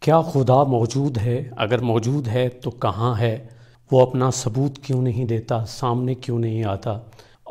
کیا خدا موجود ہے؟ اگر موجود ہے تو کہاں ہے؟ وہ اپنا ثبوت کیوں نہیں دیتا؟ سامنے کیوں نہیں آتا؟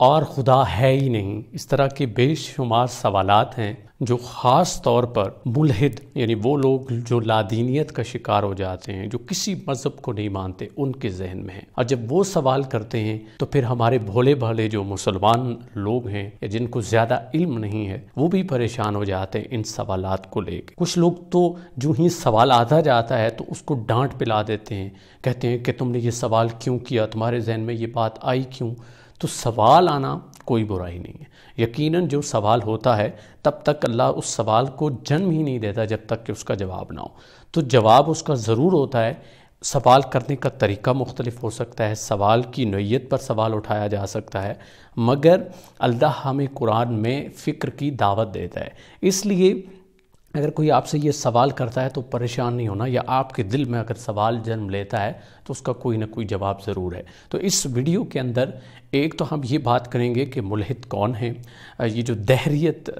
اور خدا ہے ہی نہیں؟ اس طرح کے بے شمار سوالات ہیں جو خاص طور پر ملحد یعنی وہ لوگ جو لادینیت کا شکار ہو جاتے ہیں، جو کسی مذہب کو نہیں مانتے، ان کے ذہن میں ہیں۔ اور جب وہ سوال کرتے ہیں تو پھر ہمارے بھولے بھالے جو مسلمان لوگ ہیں یا جن کو زیادہ علم نہیں ہے، وہ بھی پریشان ہو جاتے ہیں ان سوالات کو لے کے۔ کچھ لوگ تو جو ہی سوال آتا جاتا ہے تو اس کو ڈانٹ پلا دیتے ہیں، کہتے ہیں کہ تم نے یہ سوال کیوں کیا، تمہارے ذہن میں یہ بات آئی کیوں؟ تو سوال آنا کوئی برائی نہیں ہے۔ یقیناً جو سوال ہوتا ہے تب تک اللہ اس سوال کو جنم ہی نہیں دیتا جب تک کہ اس کا جواب نہ ہو۔ تو جواب اس کا ضرور ہوتا ہے۔ سوال کرنے کا طریقہ مختلف ہو سکتا ہے، سوال کی نوعیت پر سوال اٹھایا جا سکتا ہے، مگر اللہ ہمیں قرآن میں فکر کی دعوت دیتا ہے۔ اس لیے اگر کوئی آپ سے یہ سوال کرتا ہے تو پریشان نہیں ہونا، یا آپ کے دل میں اگر سوال جنم لیتا ہے تو اس کا کوئی نہ کوئی جواب ضرور ہے۔ تو اس ویڈیو کے اندر ایک تو ہم یہ بات کریں گے کہ ملحد کون ہیں، یہ جو دہریت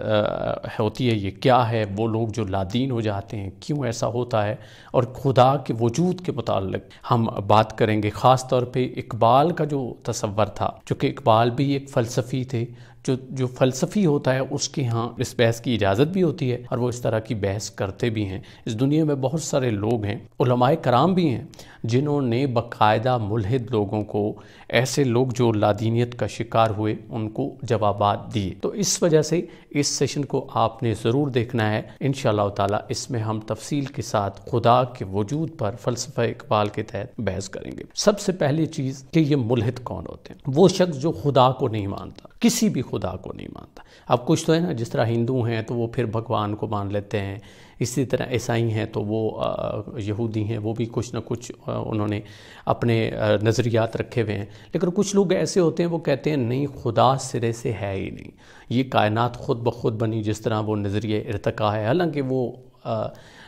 ہوتی ہے یہ کیا ہے، وہ لوگ جو لادین ہو جاتے ہیں کیوں ایسا ہوتا ہے، اور خدا کے وجود کے متعلق ہم بات کریں گے۔ خاص طور پہ اقبال کا جو تصور تھا، چونکہ اقبال بھی ایک فلسفی تھے، جو فلسفی ہوتا ہے اس کے ہاں اس بحث کی اجازت بھی ہوتی ہے اور وہ اس طرح کی بحث کرتے بھی ہیں۔ اس دنیا میں بہت سارے لوگ ہیں، علماء کرام بھی ہیں، جنہوں نے باقاعدہ ملحد لوگوں کو، ایسے لوگ جو لادینیت کا شکار ہوئے، ان کو جوابات دیے۔ تو اس وجہ سے اس سیشن کو آپ نے ضرور دیکھنا ہے۔ انشاءاللہ تعالی اس میں ہم تفصیل کے ساتھ خدا کے وجود پر فلسفہ اقبال کے تحت بحث کریں گے۔ سب سے پہلی چیز کہ یہ ملحد کون ہوتے ہیں؟ وہ شخص جو خدا کو نہیں مانتا، کسی بھی خدا کو نہیں مانتا۔ اب کچھ تو ہے نا، جس طرح ہندو ہیں تو وہ پھر بھگوان کو مان لیتے ہیں، اسی طرح عیسائی ہیں تو وہ یہودی ہیں، وہ بھی کچھ نہ کچھ انہوں نے اپنے نظریات رکھے ہوئے ہیں۔ لیکن کچھ لوگ ایسے ہوتے ہیں وہ کہتے ہیں نہیں، خدا سرے سے ہے ہی نہیں، یہ کائنات خود بخود بنی، جس طرح وہ نظریہ ارتقاء ہے، حالانکہ وہ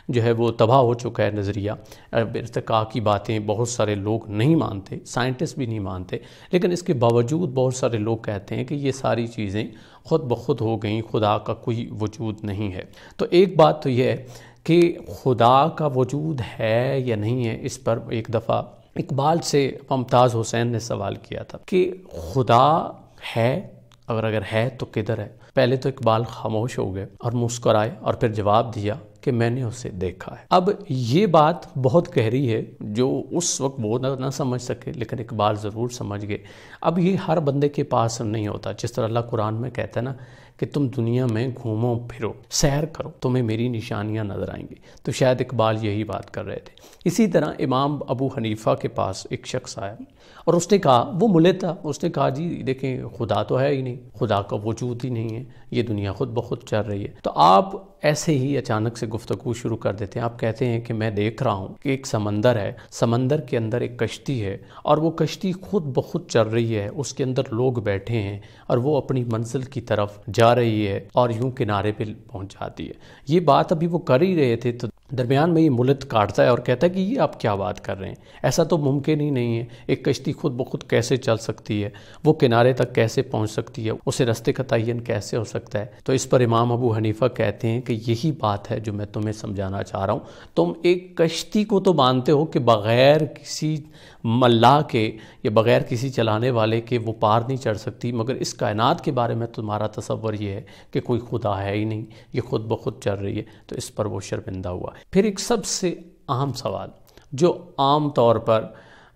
جو ہے وہ تباہ ہو چکا ہے نظریہ ارتقاء کی باتیں بہت سارے لوگ نہیں مانتے، سائنٹسٹ بھی نہیں مانتے، لیکن اس کے باوجود بہت سارے لوگ کہتے ہیں کہ یہ ساری چیزیں خود بخود ہو گئیں، خدا کا کوئی وجود نہیں ہے۔ تو ایک بات تو یہ ہے کہ خدا کا وجود ہے یا نہیں ہے، اس پر ایک دفعہ اقبال سے ممتاز حسین نے سوال کیا تھا کہ خدا ہے، اگر ہے تو کدھر ہے؟ پہلے تو اقبال خاموش ہو گئے اور مسکرائے اور پھر جواب دیا کہ میں نے اسے دیکھا ہے۔ اب یہ بات بہت گہری ہے، جو اس وقت وہ نہ سمجھ سکے لیکن اقبال ضرور سمجھ گئے۔ اب یہ ہر بندے کے پاس نہیں ہوتا، جس طرح اللہ قرآن میں کہتا ہے نا کہ تم دنیا میں گھومو پھرو، سیر کرو، تمہیں میری نشانیاں نظر آئیں گی۔ تو شاید اقبال یہی بات کر رہے تھے۔ اسی طرح امام ابو حنیفہ کے پاس ایک شخص آیا اور اس نے کہا، وہ ملحد تھا، اس نے کہا جی دیکھیں خدا تو ہے ہی نہیں، خدا کا وجود ہی نہیں ہے، یہ دنیا خود بخود چل رہی ہے۔ تو آپ ایسے ہی اچانک سے گفتگو شروع کر دیتے ہیں، آپ کہتے ہیں کہ میں دیکھ رہا ہوں کہ ایک سمندر ہے، سمندر کے اندر ایک کشتی ہے اور وہ کشتی خود بخود چل رہی ہے، اس کے اندر لوگ بیٹھے ہیں اور وہ اپنی منزل کی طرف جا رہی ہے اور یوں کنارے پہ پہنچ جاتی ہے۔ یہ بات ابھی وہ کر ہی رہے تھے تو درمیان میں یہ ملحد کاٹتا ہے اور کہتا ہے کہ یہ آپ کیا بات کر رہے ہیں، ایسا تو ممکن ہی نہیں ہے، ایک کشتی خود بخود کیسے چل سکتی ہے، وہ کنارے تک کیسے پہنچ سکتی ہے، اسے راستے کا تعین کیسے ہو سکتا ہے؟ تو اس پر امام ابو حنیفہ کہتے ہیں کہ یہی بات ہے جو میں تمہیں سمجھانا چاہ رہا ہوں۔ تم ایک کشتی کو تو مانتے ہو کہ بغیر کسی ملاح کے یا بغیر کسی چلانے والے کے وہ پار نہیں چڑھ سکتی، مگر اس کائنات کے بارے میں تمہارا تصور یہ ہے کہ کوئی خدا ہے ہی نہیں، یہ خود بخود چل رہی ہے۔ تو اس پر وہ شرمندہ ہوا۔ پھر ایک سب سے اہم سوال جو عام طور پر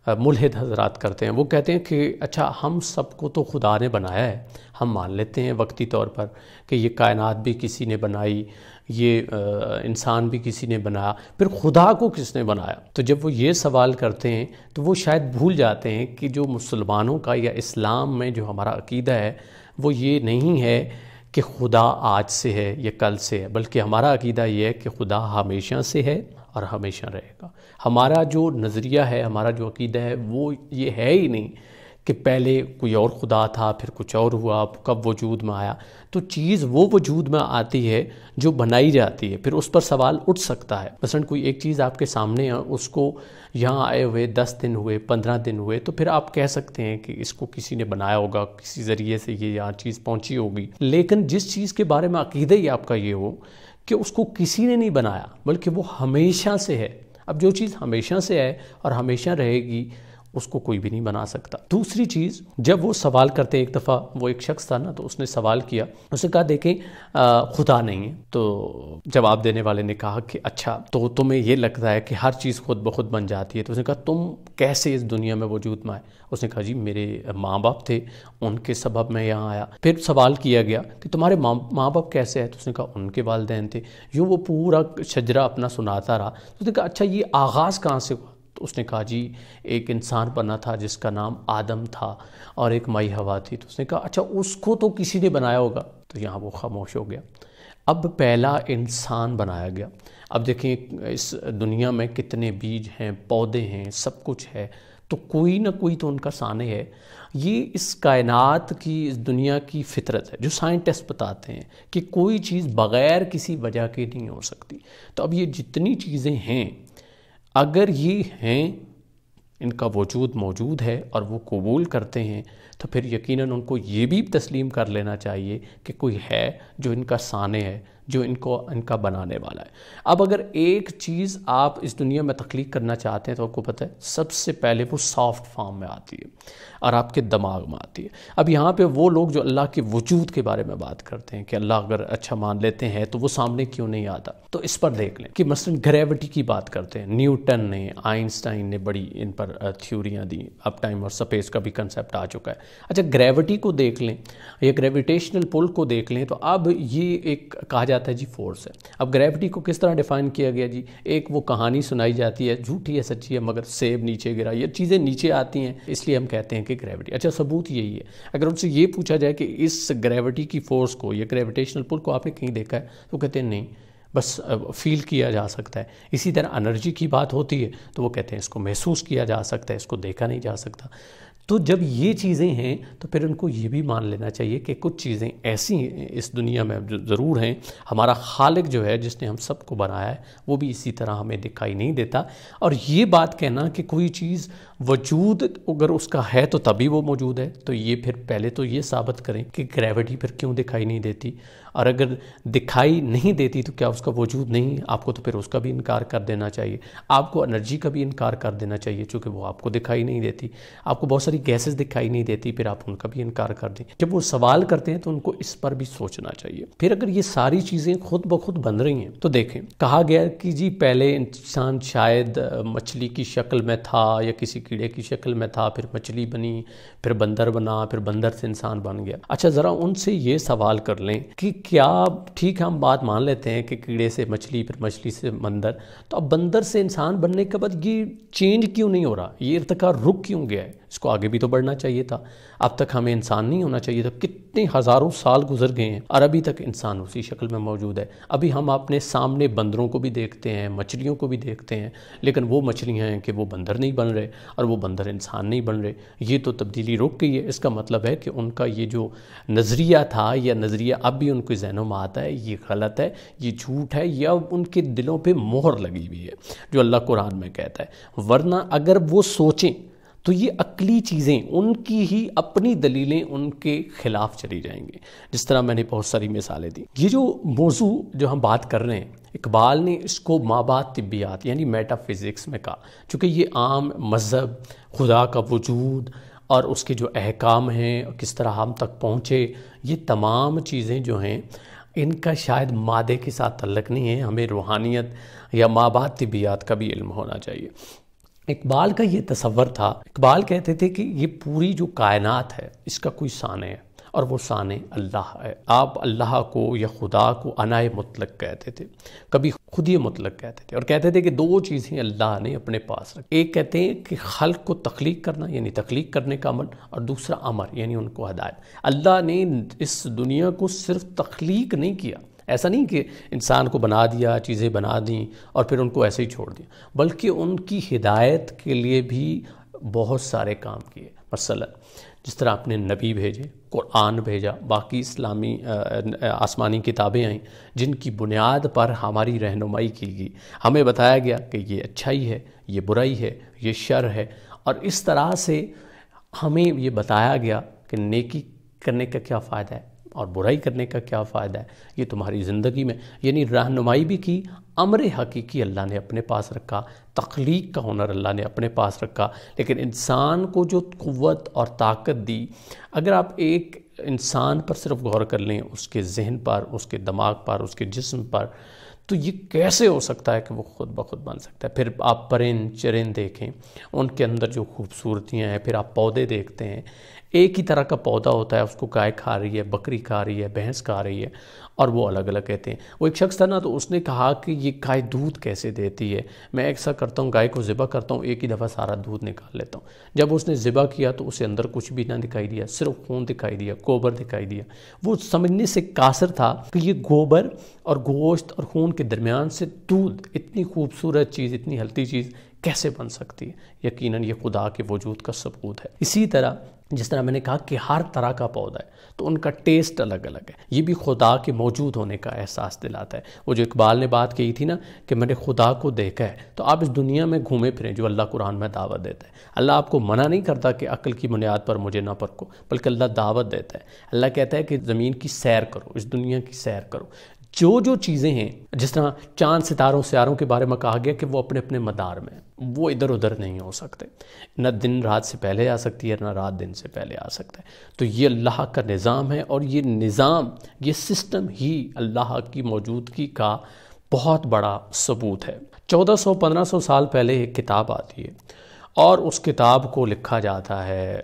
ملحد حضرات کرتے ہیں، وہ کہتے ہیں کہ اچھا ہم سب کو تو خدا نے بنایا ہے، ہم مان لیتے ہیں وقتی طور پر کہ یہ کائنات بھی کسی نے بنائی، یہ انسان بھی کسی نے بنایا، پھر خدا کو کس نے بنایا؟ تو جب وہ یہ سوال کرتے ہیں تو وہ شاید بھول جاتے ہیں کہ جو مسلمانوں کا یا اسلام میں جو ہمارا عقیدہ ہے وہ یہ نہیں ہے کہ خدا آج سے ہے یا کل سے ہے، بلکہ ہمارا عقیدہ یہ ہے کہ خدا ہمیشہ سے ہے اور ہمیشہ رہے گا۔ ہمارا جو نظریہ ہے، ہمارا جو عقیدہ ہے وہ یہ ہے ہی نہیں کہ پہلے کوئی اور خدا تھا پھر کچھ اور ہوا، کب وجود میں آیا۔ تو چیز وہ وجود میں آتی ہے جو بنائی جاتی ہے، پھر اس پر سوال اٹھ سکتا ہے۔ مثلا کوئی ایک چیز آپ کے سامنے ہے، اس کو یہاں آئے ہوئے 10 دن ہوئے، 15 دن ہوئے، تو پھر آپ کہہ سکتے ہیں کہ اس کو کسی نے بنایا ہوگا، کسی ذریعے سے یہ یہاں چیز پہنچی ہوگی۔ لیکن جس چیز کے بارے میں عقیدہ ہی آپ کا یہ ہو کہ اس کو کسی نے نہیں بنایا بلکہ وہ ہمیشہ سے ہے۔ اب جو چیز ہمیشہ سے ہے اور ہمیشہ رہے گی اس کو کوئی بھی نہیں بنا سکتا۔ دوسری چیز، جب وہ سوال کرتے، ایک دفعہ وہ ایک شخص تھا نا، تو اس نے سوال کیا، اس نے کہا دیکھیں خدا نہیں ہے، تو جواب دینے والے نے کہا کہ اچھا تو تمہیں یہ لگتا ہے کہ ہر چیز خود بخود بن جاتی ہے؟ تو اس نے کہا تم کیسے اس دنیا میں وجود میں آئے؟ اس نے کہا جی میرے ماں باپ تھے، ان کے سبب میں یہاں آیا۔ پھر سوال کیا گیا کہ تمہارے ماں باپ کیسے ہیں؟ تو اس نے کہا ان کے والدین تھے۔ یوں وہ پورا شجرہ اپنا سناتا رہا۔ تو اس نے کہا اچھا یہ آغاز کہاں سے ہوا؟ تو اس نے کہا جی ایک انسان بنا تھا جس کا نام آدم تھا اور ایک مائی ہوا تھی۔ تو اس نے کہا اچھا اس کو تو کسی نے بنایا ہوگا؟ تو یہاں وہ خاموش ہو گیا۔ اب پہلا انسان بنایا گیا۔ اب دیکھیں اس دنیا میں کتنے بیج ہیں، پودے ہیں، سب کچھ ہے، تو کوئی نہ کوئی تو ان کا سانے ہے۔ یہ اس کائنات کی، اس دنیا کی فطرت ہے جو سائنٹسٹ بتاتے ہیں کہ کوئی چیز بغیر کسی وجہ کے نہیں ہو سکتی۔ تو اب یہ جتنی چیزیں ہیں، اگر یہ ہیں، ان کا وجود موجود ہے اور وہ قبول کرتے ہیں، تو پھر یقیناً ان کو یہ بھی تسلیم کر لینا چاہیے کہ کوئی ہے جو ان کا سانے ہے، جو ان کا بنانے والا ہے۔ اب اگر ایک چیز آپ اس دنیا میں تخلیق کرنا چاہتے ہیں تو آپ کو پتہ ہے سب سے پہلے وہ سافٹ فارم میں آتی ہے اور آپ کے دماغ میں آتی ہے۔ اب یہاں پہ وہ لوگ جو اللہ کے وجود کے بارے میں بات کرتے ہیں کہ اللہ اگر اچھا مان لیتے ہیں تو وہ سامنے کیوں نہیں آتا، تو اس پر دیکھ لیں کہ مثلا گریوٹی کی بات کرتے ہیں، نیوٹن نے، آئنسٹائن نے بڑی ان پر تھیوریاں دی، اب ٹائم اور سپیس کا بھی کنسیپٹ آ چکا ہے۔ اچھا گریوٹی کو دیکھ لیں یا گریویٹیشنل پل کو دیکھ لیں، تو اب یہ ایک کہا جاتا ہے جی فورس ہے۔ اب گریوٹی کو کس طرح ڈیفائن کیا گیا جی؟ ایک وہ کہانی سنائی جاتی ہے، جھوٹی ہے سچی ہے، مگر سیب نیچے گرا، یہ چیزیں نیچے آتی ہیں اس لیے ہم کہتے ہیں کہ گریوٹی۔ اچھا ثبوت یہی ہے۔ اگر ان سے یہ پوچھا جائے کہ اس گریوٹی کی فورس کو یا گریویٹیشنل پل کو آپ نے کہیں دیکھا ہے، تو کہتے ہیں نہیں، بس فیل کیا جا سکتا ہے۔ اسی طرح انرجی کی بات ہوتی ہے تو وہ کہتے ہیں اس کو محسوس کیا جا سکتا ہے، اس کو دیکھا نہیں جا سکتا۔ تو جب یہ چیزیں ہیں تو پھر ان کو یہ بھی مان لینا چاہیے کہ کچھ چیزیں ایسی ہیں اس دنیا میں جو ضرور ہیں، ہمارا خالق جو ہے جس نے ہم سب کو بنایا ہے وہ بھی اسی طرح ہمیں دکھائی نہیں دیتا۔ اور یہ بات کہنا کہ کوئی چیز وجود اگر اس کا ہے تو تبھی وہ موجود ہے، تو یہ پھر پہلے تو یہ ثابت کریں کہ گریوٹی پھر کیوں دکھائی نہیں دیتی، اور اگر دکھائی نہیں دیتی تو کیا اس کا وجود نہیں؟ آپ کو تو پھر اس کا بھی انکار کر دینا چاہیے۔ آپ کو انرجی کا بھی انکار کر دینا چاہیے چونکہ وہ آپ کو دکھائی نہیں دیتی۔ آپ کو بہت ساری گیسز دکھائی نہیں دیتی، پھر آپ ان کا بھی انکار کر دیں۔ جب وہ سوال کرتے ہیں تو ان کو اس پر بھی سوچنا چاہیے۔ پھر اگر یہ ساری چیزیں خود بخود بن رہی ہیں تو دیکھیں کہا گیا کہ جی پہلے انسان شاید مچھلی کی شکل میں تھا یا کسی کیڑے کی شکل میں تھا، پھر مچھلی بنی، پھر بندر بنا، پھر بندر سے انسان بن گیا۔ اچھا ذرا ان سے یہ سوال کر لیں کہ کیا ٹھیک ہم بات مان لیتے ہیں کہ کیڑے سے مچھلی، پھر مچھلی سے بندر، تو اب بندر سے انسان بننے کے بعد یہ چینج کیوں نہیں ہو رہا؟ یہ ارتقا رک کیوں گیا ہے؟ اس کو آگے بھی تو بڑھنا چاہیے تھا۔ اب تک ہمیں انسان نہیں ہونا چاہیے تھا، کتنے ہزاروں سال گزر گئے ہیں اور ابھی تک انسان اسی شکل میں موجود ہے۔ ابھی ہم اپنے سامنے بندروں کو بھی دیکھتے ہیں، مچھلیوں کو بھی دیکھتے ہیں، لیکن وہ مچھلیاں ہیں کہ وہ بندر نہیں بن رہے اور وہ بندر انسان نہیں بن رہے۔ یہ تو تبدیلی رک گئی ہے۔ اس کا مطلب ہے کہ ان کا یہ جو نظریہ تھا یا نظریہ اب بھی ان کے ذہنوں میں آتا ہے، یہ غلط ہے، یہ جھوٹ ہے، یا ان کے دلوں پہ مہر لگی ہوئی ہے جو اللہ قرآن میں کہتا ہے۔ ورنہ اگر وہ سوچیں تو یہ عقلی چیزیں، ان کی ہی اپنی دلیلیں ان کے خلاف چلی جائیں گی، جس طرح میں نے بہت ساری مثالیں دی۔ یہ جو موضوع جو ہم بات کر رہے ہیں، اقبال نے اس کو مابعد طبیات یعنی میٹا فزکس میں کہا، چونکہ یہ عام مذہب، خدا کا وجود اور اس کے جو احکام ہیں، کس طرح ہم تک پہنچے، یہ تمام چیزیں جو ہیں ان کا شاید مادے کے ساتھ تعلق نہیں ہے۔ ہمیں روحانیت یا مابعد طبیات کا بھی علم ہونا چاہیے۔ اقبال کا یہ تصور تھا، اقبال کہتے تھے کہ یہ پوری جو کائنات ہے اس کا کوئی سانے ہے اور وہ سانے اللہ ہے۔ آپ اللہ کو یا خدا کو انائے مطلق کہتے تھے، کبھی خود ہی مطلق کہتے تھے، اور کہتے تھے کہ دو چیزیں اللہ نے اپنے پاس رکھی۔ ایک کہتے ہیں کہ خلق کو تخلیق کرنا یعنی تخلیق کرنے کا عمل، اور دوسرا امر یعنی ان کو ہدایت۔ اللہ نے اس دنیا کو صرف تخلیق نہیں کیا، ایسا نہیں کہ انسان کو بنا دیا، چیزیں بنا دیں اور پھر ان کو ایسے ہی چھوڑ دیا، بلکہ ان کی ہدایت کے لیے بھی بہت سارے کام کیے۔ مثلا جس طرح اپنے نبی بھیجے، قرآن بھیجا، باقی اسلامی آسمانی کتابیں آئیں جن کی بنیاد پر ہماری رہنمائی کی گئی، ہمیں بتایا گیا کہ یہ اچھائی ہے، یہ برائی ہے، یہ شر ہے، اور اس طرح سے ہمیں یہ بتایا گیا کہ نیکی کرنے کا کیا فائدہ ہے اور برائی کرنے کا کیا فائدہ ہے؟ یہ تمہاری زندگی میں یعنی رہنمائی بھی کی، امر حقیقی اللہ نے اپنے پاس رکھا، تخلیق کا ہنر اللہ نے اپنے پاس رکھا، لیکن انسان کو جو قوت اور طاقت دی، اگر آپ ایک انسان پر صرف غور کر لیں، اس کے ذہن پر، اس کے دماغ پر، اس کے جسم پر، تو یہ کیسے ہو سکتا ہے کہ وہ خود بخود بن سکتا ہے؟ پھر آپ پرند چرند دیکھیں، ان کے اندر جو خوبصورتیاں ہیں، پھر آپ پودے دیکھتے ہیں، ایک ہی طرح کا پودا ہوتا ہے، اس کو گائے کھا رہی ہے، بکری کھا رہی ہے، بھینس کھا رہی ہے، اور وہ الگ الگ کہتے ہیں۔ وہ ایک شخص تھا نا، تو اس نے کہا کہ یہ گائے دودھ کیسے دیتی ہے؟ میں ایسا کرتا ہوں، گائے کو ذبح کرتا ہوں، ایک ہی دفعہ سارا دودھ نکال لیتا ہوں۔ جب اس نے ذبح کیا تو اسے اندر کچھ بھی نہ دکھائی دیا، صرف خون دکھائی دیا، گوبر دکھائی دیا۔ وہ سمجھنے سے قاصر تھا کہ یہ گوبر اور گوشت اور خون کے درمیان سے دودھ، اتنی خوبصورت چیز، اتنی ہیلتھی چیز کیسے بن سکتی ہے؟ یقیناً یہ خدا کے وجود کا ثبوت ہے۔ اسی طرح جس طرح میں نے کہا کہ ہر طرح کا پودا ہے تو ان کا ٹیسٹ الگ الگ ہے، یہ بھی خدا کے موجود ہونے کا احساس دلاتا ہے۔ وہ جو اقبال نے بات کہی تھی نا کہ میں نے خدا کو دیکھا ہے، تو آپ اس دنیا میں گھومے پھریں جو اللہ قرآن میں دعوت دیتا ہے۔ اللہ آپ کو منع نہیں کرتا کہ عقل کی بنیاد پر مجھے نہ پرکھو، بلکہ اللہ دعوت دیتا ہے۔ اللہ کہتا ہے کہ زمین کی سیر کرو، اس دنیا کی سیر کرو۔ جو چیزیں ہیں، جس طرح چاند ستاروں سیاروں کے بارے میں کہا گیا کہ وہ اپنے اپنے مدار میں، وہ ادھر ادھر نہیں ہو سکتے، نہ دن رات سے پہلے آ سکتی ہے، نہ رات دن سے پہلے آ سکتا ہے۔ تو یہ اللہ کا نظام ہے، اور یہ نظام، یہ سسٹم ہی اللہ کی موجودگی کا بہت بڑا ثبوت ہے۔ 1400-1500 سال پہلے ایک کتاب آتی ہے، اور اس کتاب کو لکھا جاتا ہے،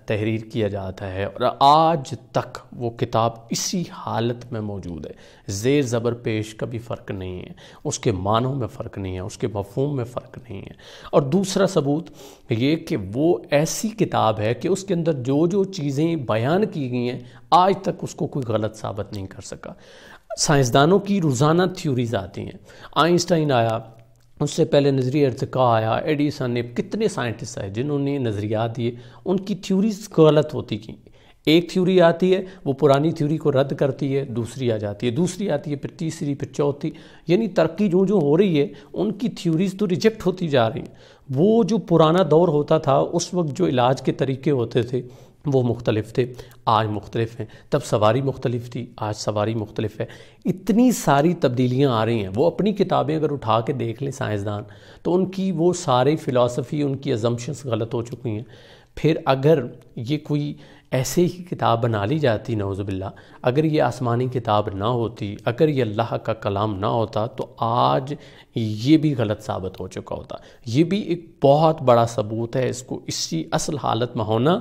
تحریر کیا جاتا ہے، اور آج تک وہ کتاب اسی حالت میں موجود ہے، زیر زبر پیش کا بھی فرق نہیں ہے، اس کے معنوں میں فرق نہیں ہے، اس کے مفہوم میں فرق نہیں ہے۔ اور دوسرا ثبوت یہ کہ وہ ایسی کتاب ہے کہ اس کے اندر جو چیزیں بیان کی گئی ہیں، آج تک اس کو کوئی غلط ثابت نہیں کر سکا۔ سائنسدانوں کی روزانہ تھیوریز آتی ہیں، آئنسٹائن آیا، اس سے پہلے نظریہ ارتقاء آیا، ایڈیسن نے، کتنے سائنٹسٹ آئے جنہوں نے نظریات دیے، ان کی تھیوریز غلط ہوتی گئیں۔ ایک تھیوری آتی ہے، وہ پرانی تھیوری کو رد کرتی ہے، دوسری آ جاتی ہے، دوسری آتی ہے، پھر تیسری، پھر چوتھی، یعنی ترقی جو ہو رہی ہے، ان کی تھیوریز تو ریجیکٹ ہوتی جا رہی ہیں۔ وہ جو پرانا دور ہوتا تھا، اس وقت جو علاج کے طریقے ہوتے تھے وہ مختلف تھے، آج مختلف ہیں۔ تب سواری مختلف تھی، آج سواری مختلف ہے۔ اتنی ساری تبدیلیاں آ رہی ہیں۔ وہ اپنی کتابیں اگر اٹھا کے دیکھ لیں سائنسدان، تو ان کی وہ ساری فلسفی، ان کی ازمپشنز غلط ہو چکی ہیں۔ پھر اگر یہ کوئی ایسے ہی کتاب بنا لی جاتی، نعوذ باللہ، اگر یہ آسمانی کتاب نہ ہوتی، اگر یہ اللہ کا کلام نہ ہوتا، تو آج یہ بھی غلط ثابت ہو چکا ہوتا۔ یہ بھی ایک بہت بڑا ثبوت ہے، اس کو اسی اصل حالت میں ہونا،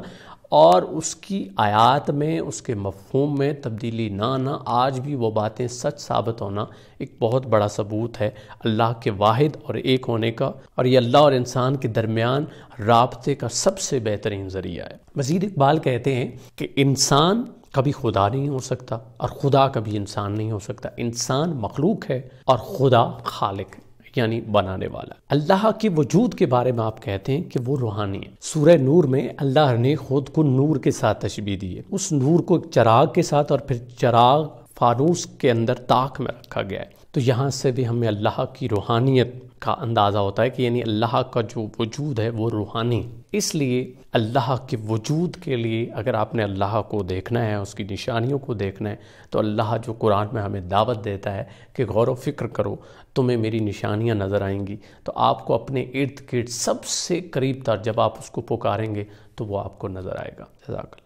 اور اس کی آیات میں، اس کے مفہوم میں تبدیلی نہ آنا، آج بھی وہ باتیں سچ ثابت ہونا ایک بہت بڑا ثبوت ہے اللہ کے واحد اور ایک ہونے کا، اور یہ اللہ اور انسان کے درمیان رابطے کا سب سے بہترین ذریعہ ہے۔ مزید اقبال کہتے ہیں کہ انسان کبھی خدا نہیں ہو سکتا، اور خدا کبھی انسان نہیں ہو سکتا۔ انسان مخلوق ہے اور خدا خالق ہے، یعنی بنانے والا۔ اللہ کے وجود کے بارے میں آپ کہتے ہیں کہ وہ روحانی ہے۔ سورہ نور میں اللہ نے خود کو نور کے ساتھ تشبیہ دی ہے، اس نور کو ایک چراغ کے ساتھ، اور پھر چراغ فانوس کے اندر طاق میں رکھا گیا ہے۔ تو یہاں سے بھی ہمیں اللہ کی روحانیت کا اندازہ ہوتا ہے کہ یعنی اللہ کا جو وجود ہے وہ روحانی۔ اس لیے اللہ کے وجود کے لیے اگر آپ نے اللہ کو دیکھنا ہے، اس کی نشانیوں کو دیکھنا ہے، تو اللہ جو قرآن میں ہمیں دعوت دیتا ہے کہ غور و فکر کرو، تمہیں میری نشانیاں نظر آئیں گی، تو آپ کو اپنے ارد گرد سب سے قریب تر جب آپ اس کو پکاریں گے تو وہ آپ کو نظر آئے گا۔ جزاک اللہ۔